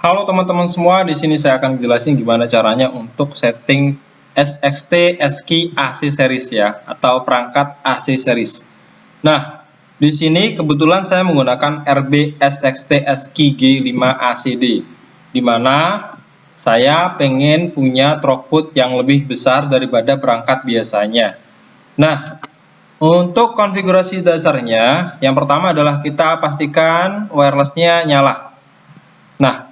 Halo teman-teman semua, di sini saya akan jelasin gimana caranya untuk setting SXT SKI AC series ya, atau perangkat AC series. Nah, di sini kebetulan saya menggunakan RB SXT SKI G5 ACD, di mana saya pengen punya throughput yang lebih besar daripada perangkat biasanya. Nah, untuk konfigurasi dasarnya, yang pertama adalah kita pastikan wirelessnya nyala. Nah,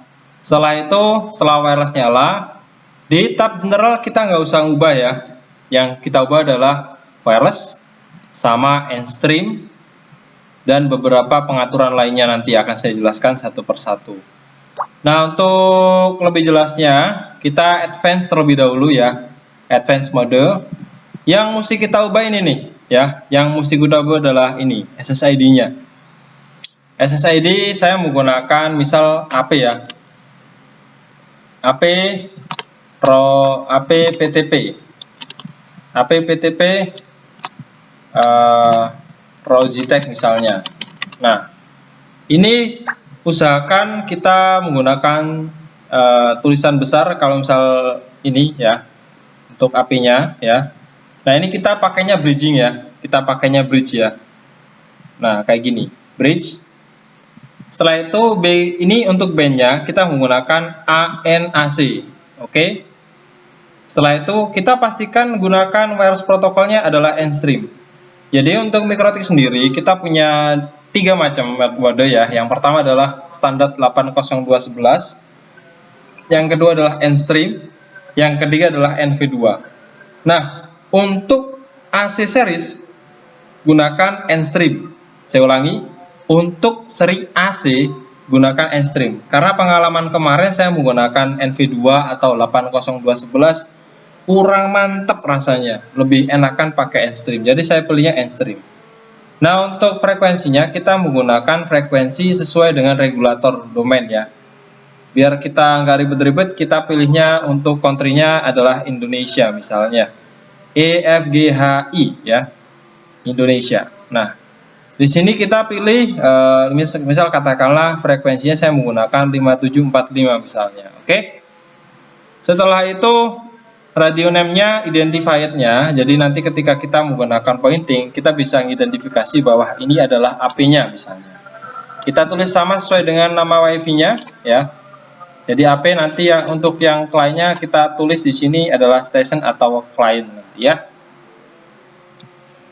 setelah wireless nyala, di tab general kita nggak usah ubah ya. Yang kita ubah adalah wireless sama Endstream dan beberapa pengaturan lainnya nanti akan saya jelaskan satu persatu. Nah, untuk lebih jelasnya kita advance terlebih dahulu ya. Advance mode. Yang mesti kita ubah ini nih ya. Yang mesti kita ubah adalah ini, SSID-nya. SSID saya menggunakan misal AP ya. AP PTP Rogitech misalnya. Nah, ini usahakan kita menggunakan tulisan besar kalau misal ini ya, untuk AP-nya ya. Nah, ini kita pakainya bridging ya, kita pakainya bridge ya. Nah, kayak gini, bridge. Setelah itu ini untuk bandnya kita menggunakan ANAC. Oke. Setelah itu kita pastikan gunakan wireless protokolnya adalah Endstream. Jadi untuk Mikrotik sendiri kita punya 3 macam mode ya. Yang pertama adalah standar 802.11. Yang kedua adalah Endstream. Yang ketiga adalah NV2. Nah, untuk AC series gunakan Endstream. Saya ulangi, untuk seri AC gunakan Endstream. Karena pengalaman kemarin saya menggunakan NV2 atau 802.11 kurang mantap rasanya, lebih enakan pakai Endstream. Jadi saya pilihnya Endstream. Nah, untuk frekuensinya kita menggunakan frekuensi sesuai dengan regulator domain ya. Biar kita nggak ribet-ribet, kita pilihnya untuk country-nya adalah Indonesia misalnya. EFGHI ya, Indonesia. Nah, di sini kita pilih misal katakanlah frekuensinya saya menggunakan 5745 misalnya. Oke. Setelah itu radio name-nya, identified-nya. Jadi nanti ketika kita menggunakan pointing, kita bisa mengidentifikasi bahwa ini adalah AP-nya misalnya. Kita tulis sama sesuai dengan nama WiFi-nya ya. Jadi AP nanti untuk yang client-nya kita tulis di sini adalah station atau client nanti ya.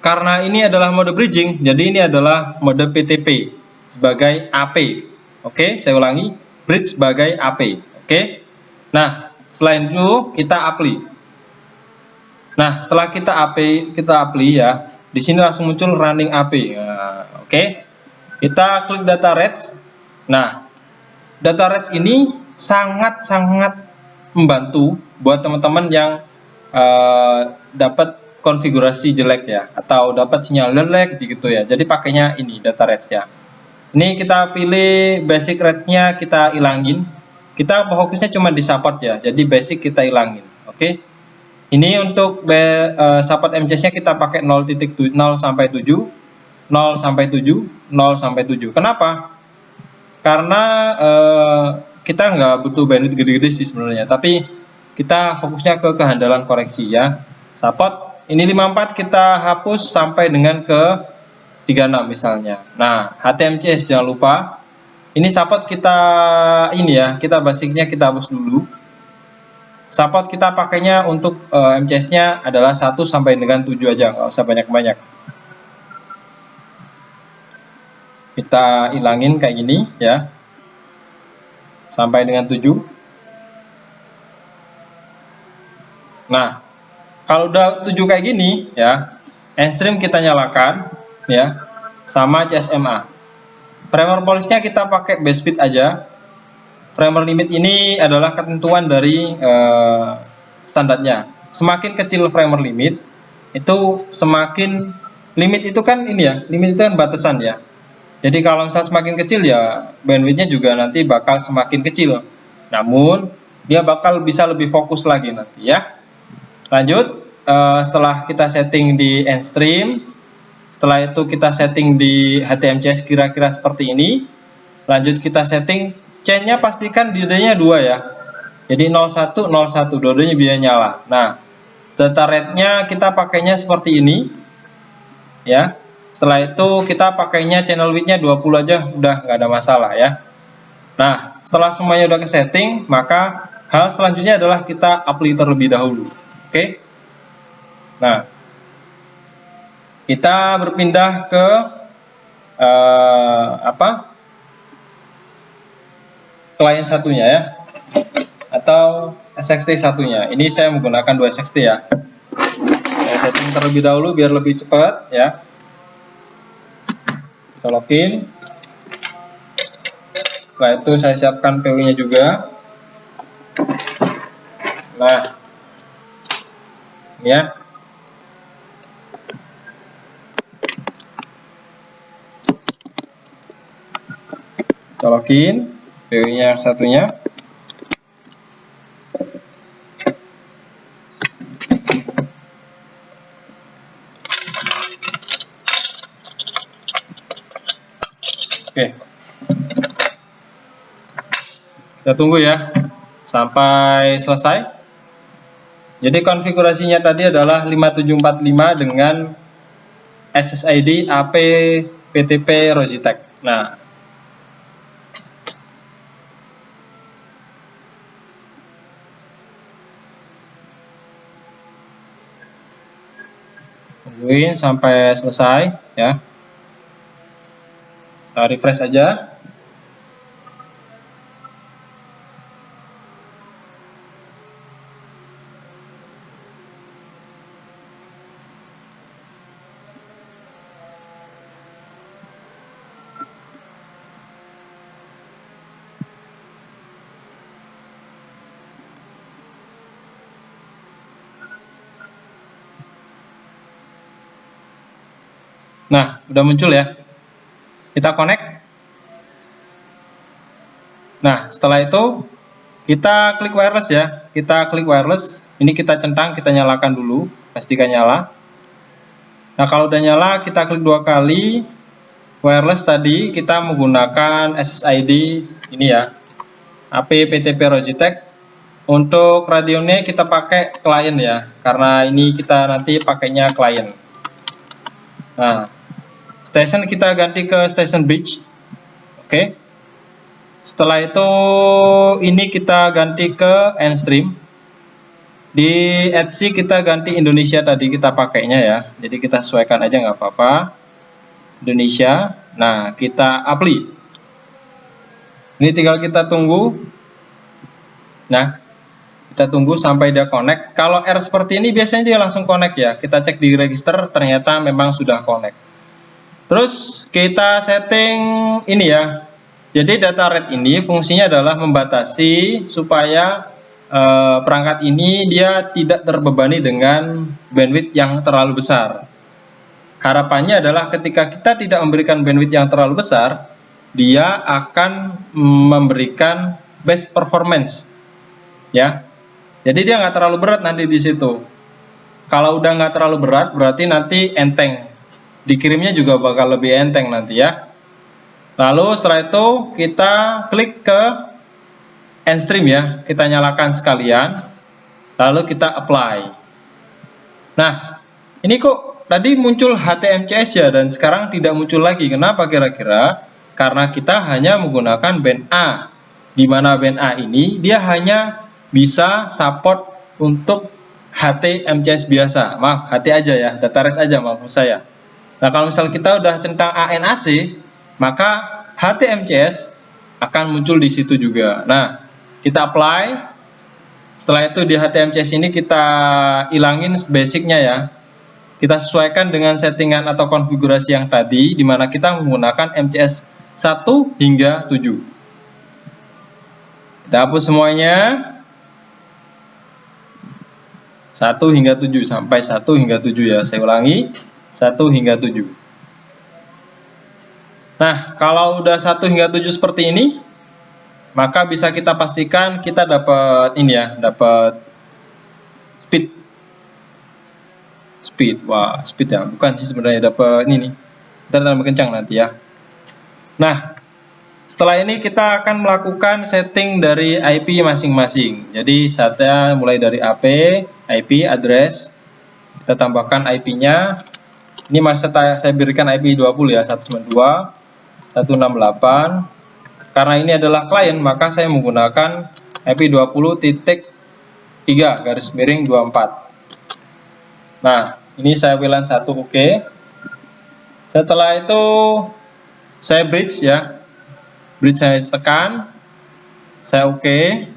Karena ini adalah mode bridging, jadi ini adalah mode PTP sebagai AP. Oke, saya ulangi, bridge sebagai AP. Oke. Nah, selain itu kita apply. Nah, setelah kita apply ya, di sini langsung muncul running AP. Nah, oke. Kita klik data rates. Nah, data rates ini sangat-sangat membantu buat teman-teman yang dapat konfigurasi jelek ya, atau dapat sinyal jelek gitu ya. Jadi pakainya ini data rates ya. Ini kita pilih basic rates-nya kita ilangin. Kita fokusnya cuma di support ya. Jadi basic kita ilangin. Oke. Ini untuk support MCS-nya kita pakai 0 sampai 7, 0 sampai 7, 0 sampai 7. Kenapa? Karena kita nggak butuh bandwidth gede-gede sih sebenarnya, tapi kita fokusnya ke kehandalan koreksi ya. Support ini 54 kita hapus sampai dengan ke 36 misalnya. Nah, HTMCS jangan lupa. Ini support kita ini ya, kita basicnya kita hapus dulu. Support kita pakainya untuk MCS-nya adalah 1 sampai dengan 7 aja, nggak usah banyak-banyak. Kita ilangin kayak gini ya. Sampai dengan 7. Nah, kalau udah 7 kayak gini ya, Endstream kita nyalakan ya, sama CSMA. Framer policy-nya kita pakai base speed aja. Framer limit ini adalah ketentuan dari standarnya. Semakin kecil framer limit, itu semakin limit itu kan ini ya, limit itu kan batasan ya. Jadi kalau misalnya semakin kecil ya bandwidth-nya juga nanti bakal semakin kecil. Namun dia bakal bisa lebih fokus lagi nanti ya. Lanjut, setelah kita setting di Endstream, setelah itu kita setting di HTMCS kira-kira seperti ini. Lanjut kita setting chain-nya pastikan DD-nya 2 ya. Jadi 01, 01, dua-duanya biar nyala. Nah, data rate-nya kita pakainya seperti ini. Ya. Setelah itu kita pakainya channel width-nya 20 aja, udah nggak ada masalah ya. Nah, setelah semuanya udah ke setting, maka hal selanjutnya adalah kita apply terlebih dahulu. Oke. Nah, kita berpindah ke klien satunya ya, atau SXT satunya. Ini saya menggunakan 2 SXT ya. Saya setting terlebih dahulu biar lebih cepat ya. Kita login. Setelah itu saya siapkan PO-nya juga. Nah, ini ya. Kita login PO-nya yang satunya. Oke. Kita tunggu ya sampai selesai. Jadi konfigurasinya tadi adalah 5745 dengan SSID AP PTP Logitech. Nah, tungguin sampai selesai ya. Kita refresh aja. Nah, udah muncul ya. Kita connect. Nah, setelah itu kita klik wireless ya. Kita klik wireless. Ini kita centang, kita nyalakan dulu, pastikan nyala. Nah, kalau udah nyala, kita klik 2 kali. Wireless tadi kita menggunakan SSID ini ya, AP PTP Logitech. Untuk radionya kita pakai klien ya, karena ini kita nanti pakainya klien. Nah, station kita ganti ke station bridge. Oke. Setelah itu ini kita ganti ke Endstream. Di Etsy kita ganti Indonesia tadi kita pakainya ya. Jadi kita sesuaikan aja nggak apa-apa. Indonesia. Nah, kita apply. Ini tinggal kita tunggu. Nah, kita tunggu sampai dia connect. Kalau error seperti ini biasanya dia langsung connect ya. Kita cek di register, ternyata memang sudah connect. Terus kita setting ini ya. Jadi data rate ini fungsinya adalah membatasi supaya perangkat ini dia tidak terbebani dengan bandwidth yang terlalu besar. Harapannya adalah ketika kita tidak memberikan bandwidth yang terlalu besar, dia akan memberikan best performance, ya. Jadi dia nggak terlalu berat nanti di situ. Kalau udah nggak terlalu berat, berarti nanti enteng. Dikirimnya juga bakal lebih enteng nanti ya. Lalu setelah itu kita klik ke Endstream ya, kita nyalakan sekalian, lalu kita apply. Nah, ini kok tadi muncul HTMCS ya, dan sekarang tidak muncul lagi. Kenapa kira-kira? Karena kita hanya menggunakan band A, di mana band A ini dia hanya bisa support untuk HTMCS biasa. Maaf, HT aja ya, data rate aja maksud saya. Nah, kalau misal kita udah centang ANAC, maka HTMCS akan muncul di situ juga. Nah, kita apply. Setelah itu di HTMCS ini kita ilangin basicnya ya. Kita sesuaikan dengan settingan atau konfigurasi yang tadi, di mana kita menggunakan MCS 1 hingga 7. Kita hapus semuanya. 1 hingga 7, sampai 1 hingga 7 ya. Saya ulangi, 1 hingga 7. Nah, kalau udah 1 hingga 7 seperti ini, maka bisa kita pastikan kita dapat ini ya, dapat speed. Wah, speed ya, bukan sih sebenarnya, dapat ini nih. Ntar tambah kencang nanti ya. Nah, Setelah ini kita akan melakukan setting dari IP masing-masing. Jadi saya mulai dari IP address, kita tambahkan IP-nya. Ini masih saya berikan IP 20 ya, 192.168. Karena ini adalah klien, maka saya menggunakan IP 20.3/24. Nah, ini saya WLAN 1 oke. Setelah itu saya bridge ya. Bridge saya tekan, saya oke.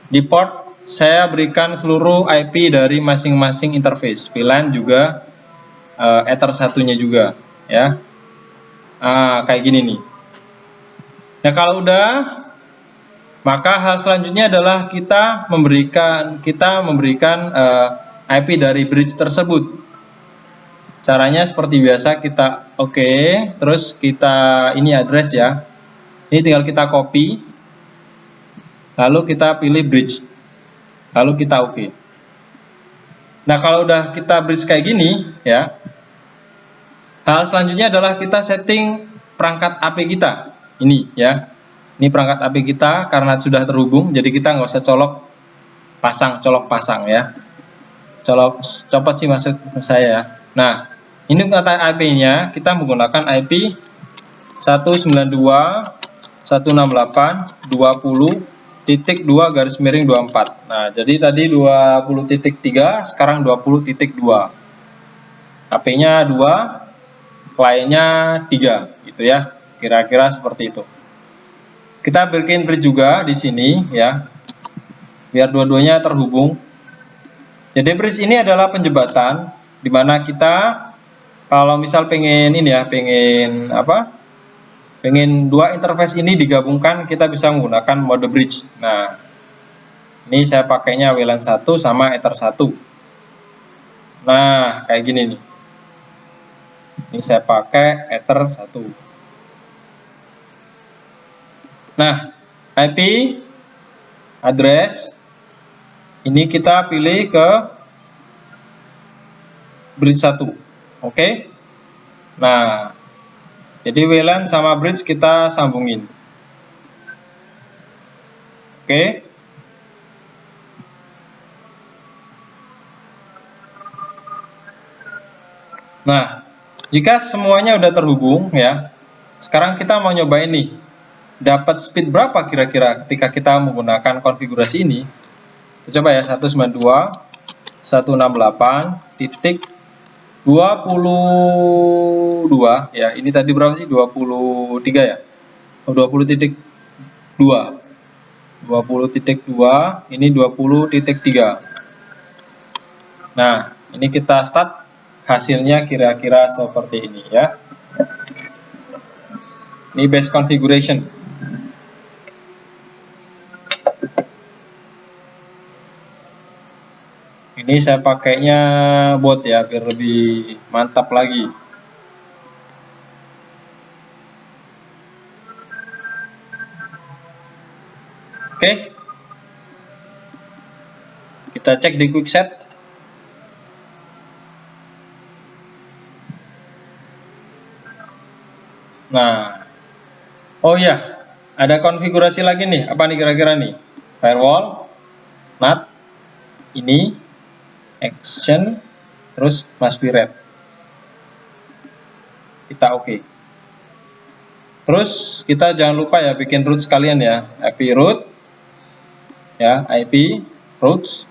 Di port saya berikan seluruh IP dari masing-masing interface, VLAN juga, Ether satunya juga, ya. Kayak gini nih. Nah kalau udah, maka hal selanjutnya adalah kita memberikan IP dari bridge tersebut. Caranya seperti biasa, kita oke, terus kita ini address ya. Ini tinggal kita copy, lalu kita pilih bridge, lalu kita oke. Nah kalau udah kita bridge kayak gini ya, hal selanjutnya adalah kita setting perangkat AP kita. Ini ya, ini perangkat AP kita karena sudah terhubung, jadi kita nggak usah colok pasang ya. Copot sih maksud saya. Nah ini kata IP-nya kita menggunakan IP 192.168.20.2/24. Nah, jadi tadi 20.3, sekarang 20.2. HP-nya 2, kliennya 3 gitu ya. Kira-kira seperti itu. Kita bikin bridge juga di sini ya. Biar dua-duanya terhubung. Jadi bridge ini adalah penjembatan di mana kita kalau misal pengen ini ya, pengen dua interface ini digabungkan, kita bisa menggunakan mode bridge. Nah, ini saya pakainya WLAN 1 sama Ether 1. Nah, kayak gini nih. Ini saya pakai Ether 1. Nah, IP address ini kita pilih ke bridge 1. Oke. Nah, jadi WLAN sama bridge kita sambungin. Oke. Nah, jika semuanya udah terhubung ya, sekarang kita mau nyobain nih, dapat speed berapa kira-kira ketika kita menggunakan konfigurasi ini. Kita coba ya, 192.168.22 ya. Ini tadi berapa sih? 23 ya. 20.2. 20.2, ini 20.3. Nah, ini kita start, hasilnya kira-kira seperti ini ya. Ini base configuration. Ini saya pakainya bot ya, biar lebih mantap lagi. Oke. Kita cek di quickset. Nah, oh ya, ada konfigurasi lagi nih. Apa nih kira-kira nih? Firewall, NAT, ini, action, terus must be read. Kita oke. Terus kita jangan lupa ya bikin root sekalian ya. IP root, ya IP root,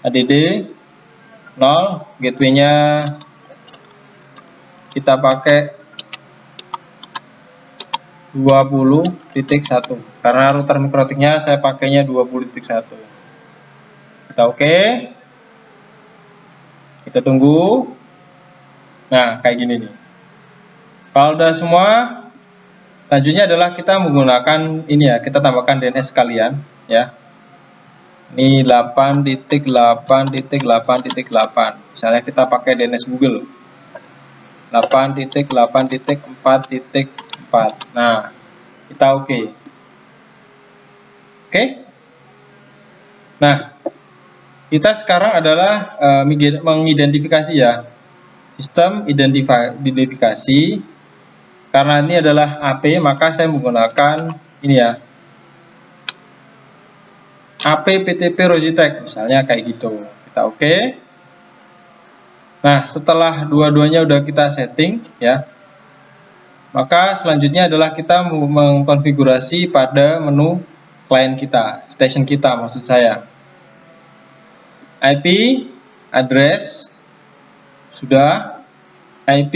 add 0, gateway-nya kita pakai 20.1 karena router mikrotiknya saya pakainya 20.1. Kita oke. Kita tunggu. Nah, kayak gini nih. Kalau udah semua, selanjutnya adalah kita menggunakan ini ya, kita tambahkan DNS sekalian ya. Ini 8.8.8.8. Misalnya kita pakai DNS Google. 8.8.4.4. Nah, kita oke. Oke. Nah, kita sekarang adalah mengidentifikasi ya. Sistem identifikasi Karena ini adalah AP, maka saya menggunakan ini ya, AP PTP Logitech, misalnya kayak gitu. Kita oke. Nah, setelah dua-duanya udah kita setting ya, maka selanjutnya adalah kita mengkonfigurasi pada menu klien kita, station kita maksud saya. IP, address, sudah. IP,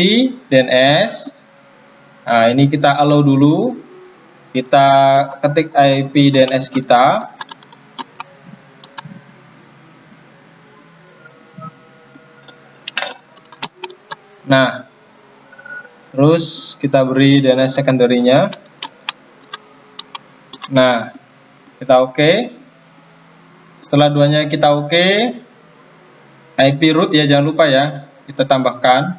DNS. Nah, ini kita allow dulu. Kita ketik IP DNS kita. Nah, terus kita beri DNS secondary-nya. Nah, kita oke. Setelah duanya kita oke, IP root ya jangan lupa ya, kita tambahkan.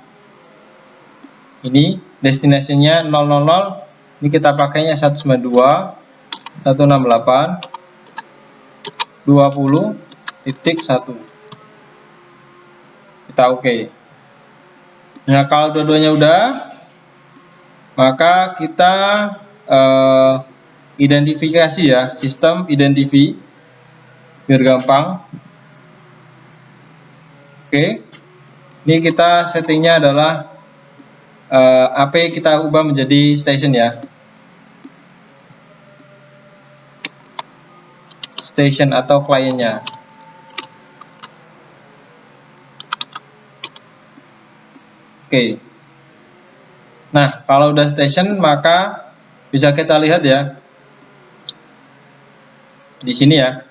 Ini destination-nya 000. Ini kita pakainya 192.168.20.1. Kita oke. Nah, kalau dua-duanya udah, maka kita identifikasi ya, sistem identify biar gampang. Oke. Ini kita settingnya adalah AP kita ubah menjadi station ya. Station atau kliennya. Oke. Nah, kalau udah station maka bisa kita lihat ya. Di sini ya.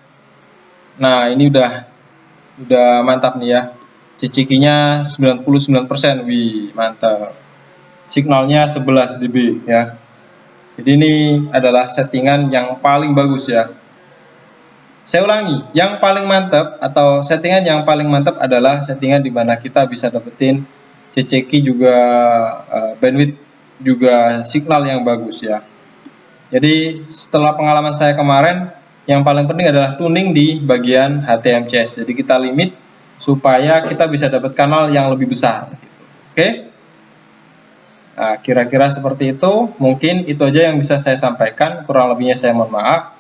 Nah, ini udah mantap nih ya. CCK-nya 99%. Wih, mantap. Signalnya 11 dB ya. Jadi ini adalah settingan yang paling bagus ya. Saya ulangi, yang paling mantap atau settingan yang paling mantap adalah settingan di mana kita bisa dapetin CCK juga bandwidth juga signal yang bagus ya. Jadi setelah pengalaman saya kemarin, yang paling penting adalah tuning di bagian HTMCS. Jadi kita limit supaya kita bisa dapat kanal yang lebih besar. Oke? Nah, kira-kira seperti itu. Mungkin itu aja yang bisa saya sampaikan. Kurang lebihnya saya mohon maaf.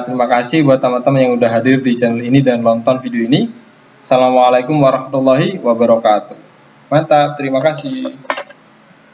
Terima kasih buat teman-teman yang udah hadir di channel ini dan nonton video ini. Assalamualaikum warahmatullahi wabarakatuh. Mantap, terima kasih.